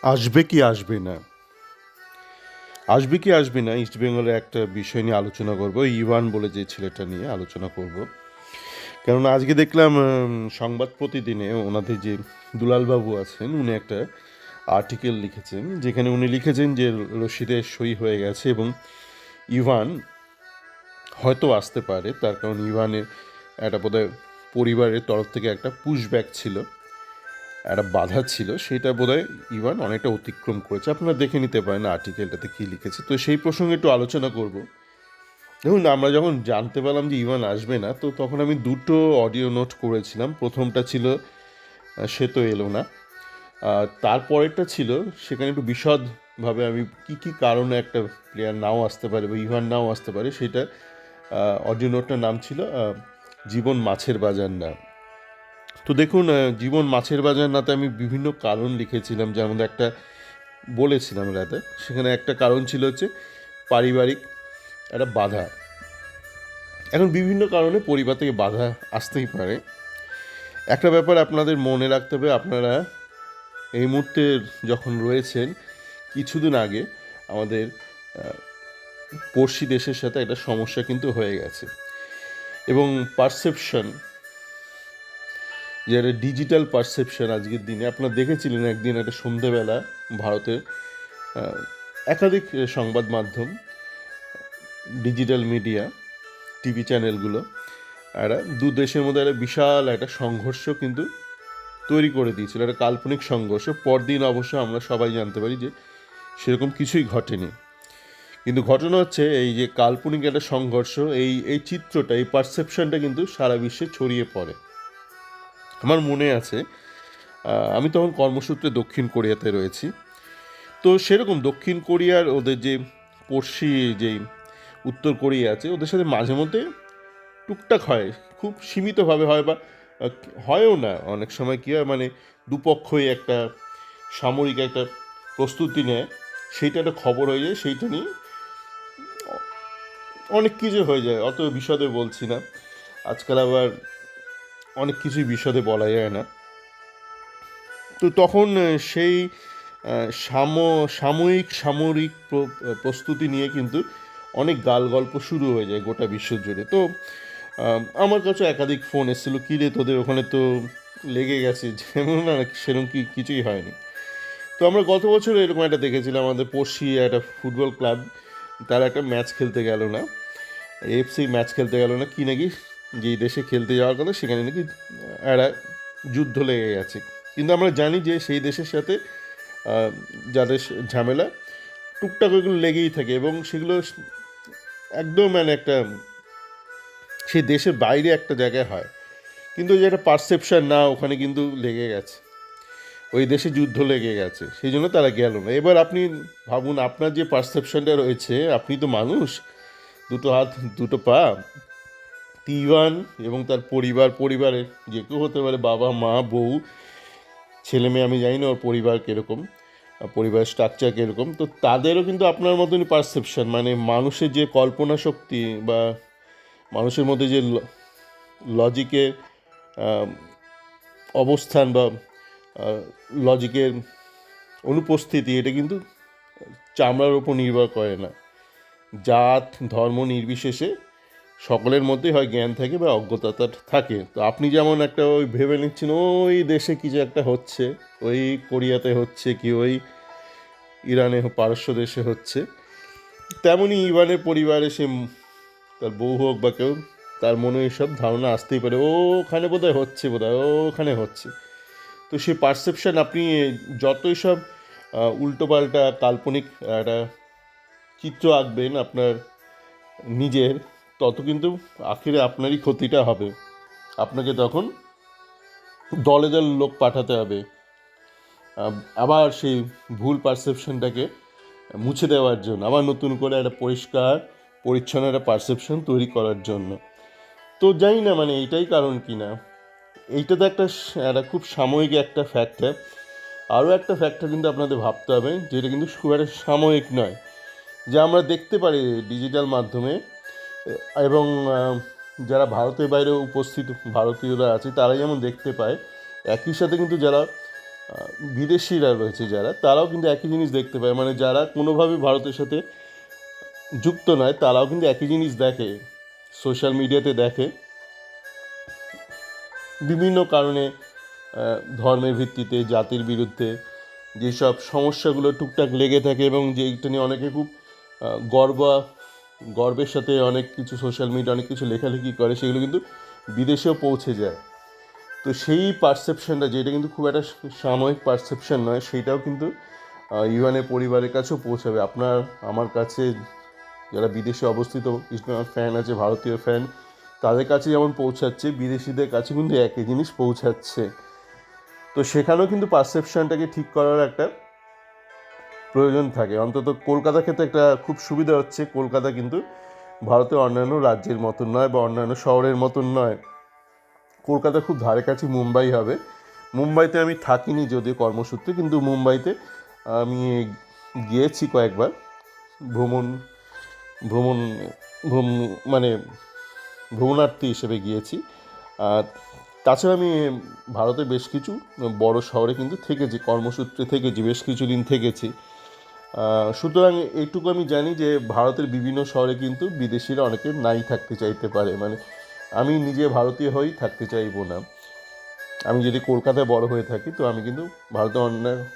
আসবে কি আসবে না, আসবে কি আসবে না ইস্ট বেঙ্গলের একটা বিষয় নিয়ে আলোচনা করব। ইভান বলে যে ছেলেটা নিয়ে আলোচনা করব। কেননা আজকে দেখলাম সংবাদ প্রতিদিনে ওনাদের যে দুলালবাবু আছেন উনি একটা আর্টিকেল লিখেছেন, যেখানে উনি লিখেছেন যে রশিদের সই হয়ে গেছে এবং ইভান হয়তো আসতে পারে। তার কারণ ইভানের একটা বোধহয় পরিবারের তরফ থেকে একটা পুশব্যাক ছিল, একটা বাধা ছিল, সেটা বোধহয় ইভান অনেকটা অতিক্রম করেছে। আপনারা দেখে নিতে পারেন আর্টিকেলটাতে কী লিখেছে। তো সেই প্রসঙ্গে একটু আলোচনা করব। দেখুন, আমরা যখন জানতে পারলাম যে ইভান আসবে না, তো তখন আমি দুটো অডিও নোট করেছিলাম। প্রথমটা ছিল সে তো এলো না, আর তারপরেরটা ছিল সেখানে একটু বিশদভাবে আমি কী কী কারণে একটা প্লেয়ার নাও আসতে পারে বা ইভান নাও আসতে পারে সেটা। অডিও নোটটার নাম ছিল জীবন মাছের বাজার না। তো দেখুন, জীবন মাছের বাজার নাতে আমি বিভিন্ন কারণ লিখেছিলাম, যার মধ্যে একটা বলেছিলাম রাতে, সেখানে একটা কারণ ছিল হচ্ছে পারিবারিক একটা বাধা। এখন বিভিন্ন কারণে পরিবার থেকে বাধা আসতেই পারে। একটা ব্যাপার আপনাদের মনে রাখতে হবে, আপনারা এই মুহূর্তে যখন রয়েছেন, কিছুদিন আগে আমাদের পড়শি দেশের সাথে একটা সমস্যা কিন্তু হয়ে গেছে এবং পারসেপশন, যে একটা ডিজিটাল পারসেপশন আজকের দিনে আপনারা দেখেছিলেন একদিন একটা সন্ধেবেলা ভারতের একাধিক সংবাদ মাধ্যম, ডিজিটাল মিডিয়া, টিভি চ্যানেলগুলো একটা দু দেশের মধ্যে একটা বিশাল একটা সংঘর্ষ কিন্তু তৈরি করে দিয়েছিল, একটা কাল্পনিক সংঘর্ষ। পরদিন অবশ্য আমরা সবাই জানতে পারি যে সেরকম কিছুই ঘটেনি। কিন্তু ঘটনা হচ্ছে এই যে কাল্পনিক একটা সংঘর্ষ, এই এই চিত্রটা, এই পারসেপশনটা কিন্তু সারা বিশ্বে ছড়িয়ে পড়ে। আমার মনে আছে আমি তখন কর্মসূত্রে দক্ষিণ কোরিয়াতে রয়েছি। তো সেরকম দক্ষিণ কোরিয়ার ওদের যে পড়শি যেই উত্তর কোরিয়া আছে, ওদের সাথে মাঝে মধ্যে টুকটাক হয়, খুব সীমিতভাবে হয়, বা হয়ও না। অনেক সময় কী হয়, মানে দুপক্ষই একটা সামরিক একটা প্রস্তুতি নেয়, সেইটা একটা খবর হয়ে যায়, সেইটা নিয়ে অনেক কিছু হয়ে যায়। অত বিশদে বলছি না, আজকাল আবার অনেক কিছুই বিশদে বলা যায় না। তো তখন সেই সাময়িক সামরিক প্রস্তুতি নিয়ে কিন্তু অনেক গাল গল্প শুরু হয়ে যায় গোটা বিশ্ব জুড়ে। তো আমার কাছে একাধিক ফোন এসেছিলো, কী রে তোদের ওখানে তো লেগে গেছে, যেমন না সেরকম কিছুই হয়নি। তো আমরা গত বছর এরকম একটা দেখেছিলাম, আমাদের পড়শি একটা ফুটবল ক্লাব, তারা একটা ম্যাচ খেলতে গেল না, এফসি ম্যাচ খেলতে গেল না, কি নাকি যেই দেশে খেলতে যাওয়ার কথা সেখানে নাকি একটা যুদ্ধ লেগে গেছে। কিন্তু আমরা জানি যে সেই দেশের সাথে যাদের ঝামেলা টুকটাক ওইগুলো লেগেই থাকে, এবং সেগুলো একদম মানে একটা সেই দেশের বাইরে একটা জায়গায় হয়, কিন্তু যে একটা পারসেপশন না, ওখানে কিন্তু লেগে গেছে, ওই দেশে যুদ্ধ লেগে গেছে, সেই জন্য তারা গেল না। এবার আপনি ভাবুন, আপনার যে পারসেপশনটা রয়েছে, আপনি তো মানুষ, দুটো হাত দুটো পা, তিওয়ান এবং তার পরিবারের যে কেউ হতে পারে, বাবা মা বউ ছেলে মেয়ে, আমি জানি না ওর পরিবার কীরকম, পরিবারের স্ট্রাকচার কীরকম। তো তাদেরও কিন্তু আপনার মতনই পারসেপশন, মানে মানুষের যে কল্পনা শক্তি বা মানুষের মধ্যে যে লজিকের অবস্থান বা লজিকের অনুপস্থিতি, এটা কিন্তু চামড়ার ওপর নির্ভর করে না। জাত ধর্ম নির্বিশেষে সকলের মধ্যেই হয় জ্ঞান থাকে বা অজ্ঞতা থাকে। তো আপনি যেমন একটা ওই ভেবে নিচ্ছেন ওই দেশে কিছু একটা হচ্ছে, ওই কোরিয়াতে হচ্ছে, কি ওই ইরানে পারস্য দেশে হচ্ছে, তেমনই ইভানের পরিবারে সে তার বউ হোক বা কেউ, তার মনে এইসব ধারণা আসতেই পারে, ও ওখানে বোধহয় হচ্ছে, বোধহয় ও ওখানে হচ্ছে। তো সেই পারসেপশান, আপনি যতই সব উল্টোপাল্টা কাল্পনিক একটা চিত্র আঁকবেন আপনার নিজের, তত কিন্তু আখেরে আপনারই ক্ষতিটা হবে। আপনাকে তখন দলে দলে লোক পাঠাতে হবে আবার সেই ভুল পারসেপশনটাকে মুছে দেওয়ার জন্য, আবার নতুন করে একটা পরিষ্কার পরিচ্ছন্ন একটা পারসেপশন তৈরি করার জন্য। তো জানি না, মানে এইটাই কারণ কি না। এইটা তো একটা একটা খুব সাময়িক একটা ফ্যাক্টর। আরও একটা ফ্যাক্টর কিন্তু আপনাদের ভাবতে হবে, যেটা কিন্তু খুব একটা সাময়িক নয়, যা আমরা দেখতে পারি ডিজিটাল মাধ্যমে। এবং যারা ভারতের বাইরে উপস্থিত ভারতীয়রা আছে তারা যেমন দেখতে পায়, একই সাথে কিন্তু যারা বিদেশিরা রয়েছে যারা, তারাও কিন্তু একই জিনিস দেখতে পায়, মানে যারা কোনোভাবে ভারতের সাথে যুক্ত নয় তারাও কিন্তু একই জিনিস দেখে, সোশ্যাল মিডিয়াতে দেখে বিভিন্ন কারণে, ধর্মের ভিত্তিতে, জাতির বিরুদ্ধে যেসব সমস্যাগুলো টুকটাক লেগে থাকে এবং যেইটা নিয়ে অনেকে খুব গর্ব গর্বের সাথে অনেক কিছু সোশ্যাল মিডিয়া অনেক কিছু লেখালেখি করে, সেগুলো কিন্তু বিদেশেও পৌঁছে যায়। তো সেই পারসেপশনটা, যেটা কিন্তু খুব একটা সাময়িক পারসেপশন নয়, সেইটাও কিন্তু ইউএনের পরিবারের কাছেও পৌঁছাবে, আপনার আমার কাছে, যারা বিদেশে অবস্থিত ইস্টবেঙ্গল ফ্যান আছে, ভারতীয় ফ্যান, তাদের কাছে যেমন পৌঁছাচ্ছে, বিদেশিদের কাছে কিন্তু একই জিনিস পৌঁছাচ্ছে। তো সেখানেও কিন্তু পারসেপশনটাকে ঠিক করার একটা প্রয়োজন থাকে। অন্তত কলকাতার ক্ষেত্রে একটা খুব সুবিধা হচ্ছে, কলকাতা কিন্তু ভারতের অন্যান্য রাজ্যের মতন নয় বা অন্যান্য শহরের মতন নয়। কলকাতা খুব ধারে কাছে মুম্বাই হবে। মুম্বাইতে আমি থাকিনি যদিও কর্মসূত্রে, কিন্তু মুম্বাইতে আমি গিয়েছি কয়েকবার ভ্রমণ ভ্রমণ মানে ভ্রমণার্থী হিসেবে গিয়েছি। আর তাছাড়া আমি ভারতের বেশ কিছু বড় শহরে কিন্তু থেকেছি, কর্মসূত্রে থেকেছি, বেশ কিছুদিন থেকেছি। সুতরাং এইটুকু আমি জানি যে ভারতের বিভিন্ন শহরে কিন্তু বিদেশিরা অনেকে নাই থাকতে চাইতে পারে, মানে আমি নিজে ভারতীয় হয়েই থাকতে চাইবো না। আমি যদি কলকাতায় বড় হয়ে থাকি তো আমি কিন্তু ভারতের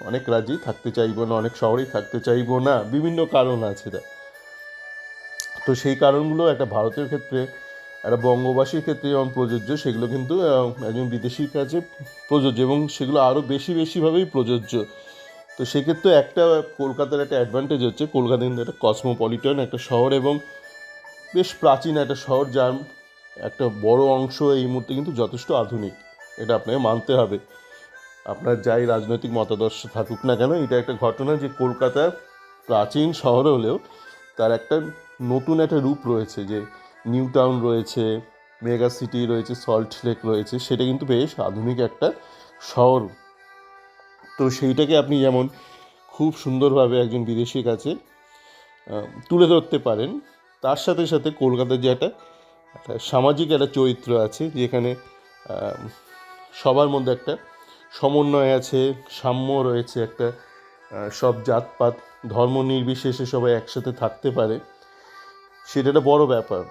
অনেক রাজ্যেই থাকতে চাইবো না, অনেক শহরেই থাকতে চাইবো না, বিভিন্ন কারণ আছে। তো সেই কারণগুলো একটা ভারতের ক্ষেত্রে, একটা বঙ্গবাসীর ক্ষেত্রে যেমন প্রযোজ্য, সেগুলো কিন্তু একজন বিদেশির কাছে প্রযোজ্য, এবং সেগুলো আরও বেশিভাবেই প্রযোজ্য। তো সেক্ষেত্রে একটা কলকাতার একটা অ্যাডভান্টেজ হচ্ছে, কলকাতা কিন্তু একটা কসমোপলিটন একটা শহর এবং বেশ প্রাচীন একটা শহর, যার একটা বড় অংশ এই মুহূর্তে কিন্তু যথেষ্ট আধুনিক। এটা আপনাকে মানতে হবে, আপনার যাই রাজনৈতিক মতাদর্শ থাকুক না কেন, এটা একটা ঘটনা যে কলকাতা প্রাচীন শহর হলেও তার একটা নতুন একটা রূপ রয়েছে, যে নিউ টাউন রয়েছে, মেগা সিটি রয়েছে, সল্ট লেক রয়েছে, সেটা কিন্তু বেশ আধুনিক একটা শহর। তো সেইটাকে আপনি যেমন খুব সুন্দরভাবে একজন বিদেশির কাছে তুলে ধরতে পারেন, তার সাথে সাথে কলকাতার যে একটা সামাজিক একটা চরিত্র আছে, যেখানে সবার মধ্যে একটা সমন্বয় আছে, সাম্য রয়েছে, একটা সব জাতপাত ধর্ম নির্বিশেষে সবাই একসাথে থাকতে পারে, সেটা একটা বড় ব্যাপার।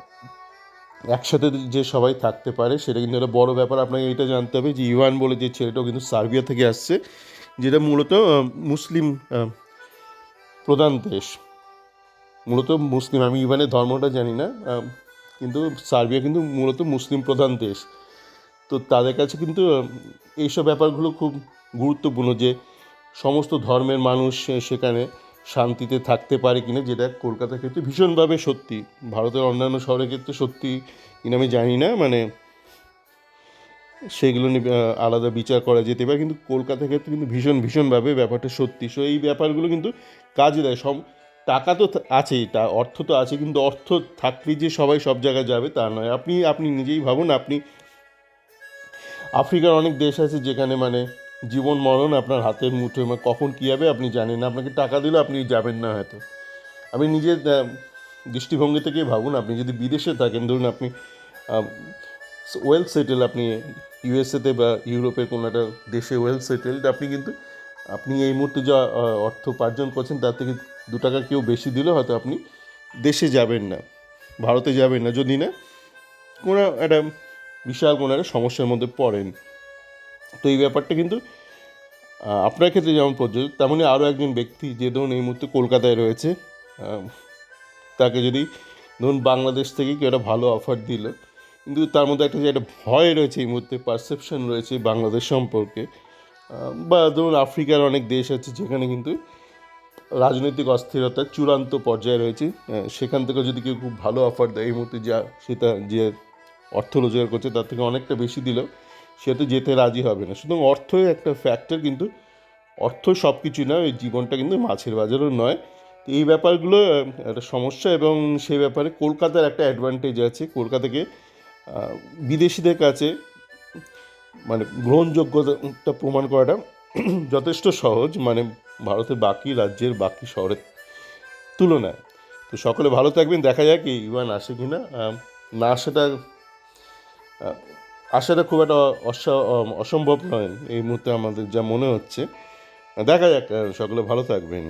একসাথে যে সবাই থাকতে পারে সেটা কিন্তু একটা বড় ব্যাপার। আপনাকে এটা জানতে হবে যে ইভান বলে যে ছেলেটাও কিন্তু সার্বিয়া থেকে আসছে, যেটা মূলত মুসলিম প্রধান দেশ, মূলত মুসলিম। আমি ইভানের ধর্মটা জানি না, কিন্তু সার্বিয়া কিন্তু মূলত মুসলিম প্রধান দেশ। তো তাদের কাছে কিন্তু এইসব ব্যাপারগুলো খুব গুরুত্বপূর্ণ, যে সমস্ত ধর্মের মানুষ সেখানে শান্তিতে থাকতে পারে কিনা, যেটা কলকাতার ক্ষেত্রে ভীষণভাবে সত্যি। ভারতের অন্যান্য শহরের ক্ষেত্রে সত্যি কিনা আমি জানি না, মানে সেগুলো নিয়ে আলাদা বিচার করা যেতে পারে, কিন্তু কলকাতার ক্ষেত্রে কিন্তু ভীষণভাবে ব্যাপারটা সত্যি। সো এই ব্যাপারগুলো কিন্তু কাজে দেয়। টাকা তো আছেই, অর্থ তো আছে, কিন্তু অর্থ থাকলেই যে সবাই সব জায়গায় যাবে তা নয়। আপনি নিজেই ভাবুন, আপনি আফ্রিকার অনেক দেশ আছে যেখানে মানে জীবন মরণ আপনার হাতের মুঠোয়, মানে কখন কী হবে আপনি জানেন না, আপনাকে টাকা দিলেও আপনি যাবেন না হয়তো। আপনি নিজের দৃষ্টিভঙ্গি থেকেই ভাবুন, আপনি যদি বিদেশে থাকেন, ধরুন আপনি ওয়েল সেটেল, আপনি ইউএসএতে বা ইউরোপের কোনো একটা দেশে ওয়েল সেটেলড, আপনি এই মুহূর্তে যা অর্থ উপার্জন করছেন তার থেকে 2 টাকা কেউ বেশি দিলেও হয়তো আপনি দেশে যাবেন না, ভারতে যাবেন না, যদি না কোনো একটা বিশাল কোনো একটা সমস্যার মধ্যে পড়েন। তো এই ব্যাপারটা কিন্তু আপনার ক্ষেত্রে যেমন প্রযোজ্য, তেমনই আরও একজন ব্যক্তি যে ধরুন এই মুহূর্তে কলকাতায় রয়েছে, তাকে যদি ধরুন বাংলাদেশ থেকে কেউ একটা ভালো অফার দিল, কিন্তু তার মধ্যে একটা যে একটা ভয় রয়েছে এই মুহূর্তে, পারসেপশন রয়েছে বাংলাদেশ সম্পর্কে, বা ধরুন আফ্রিকার অনেক দেশ আছে যেখানে কিন্তু রাজনৈতিক অস্থিরতার চূড়ান্ত পর্যায়ে রয়েছে, সেখান থেকে যদি কেউ খুব ভালো অফার দেয় এই মুহূর্তে, সেটা যে অর্থ রোজগার করছে তার থেকে অনেকটা বেশি দিলেও সে তো যেতে রাজি হবে না। সুতরাং অর্থই একটা ফ্যাক্টর, কিন্তু অর্থ সব কিছু নয়, ওই জীবনটা কিন্তু মাছের বাজারও নয়। তো এই ব্যাপারগুলো একটা সমস্যা, এবং সেই ব্যাপারে কলকাতার একটা অ্যাডভান্টেজ আছে, কলকাতাকে বিদেশিদের কাছে মানে গ্রহণযোগ্যতা প্রমাণ করাটা যথেষ্ট সহজ, মানে ভারতের বাকি রাজ্যের বাকি শহরের তুলনায়। তো সকলে ভালো থাকবেন, দেখা যাক এই ইউয়ান আসে কি না, না আসাটা আসাটা খুব একটা অসম্ভব নয় এই মুহূর্তে আমাদের যা মনে হচ্ছে। দেখা যাক, সকলে ভালো থাকবেন।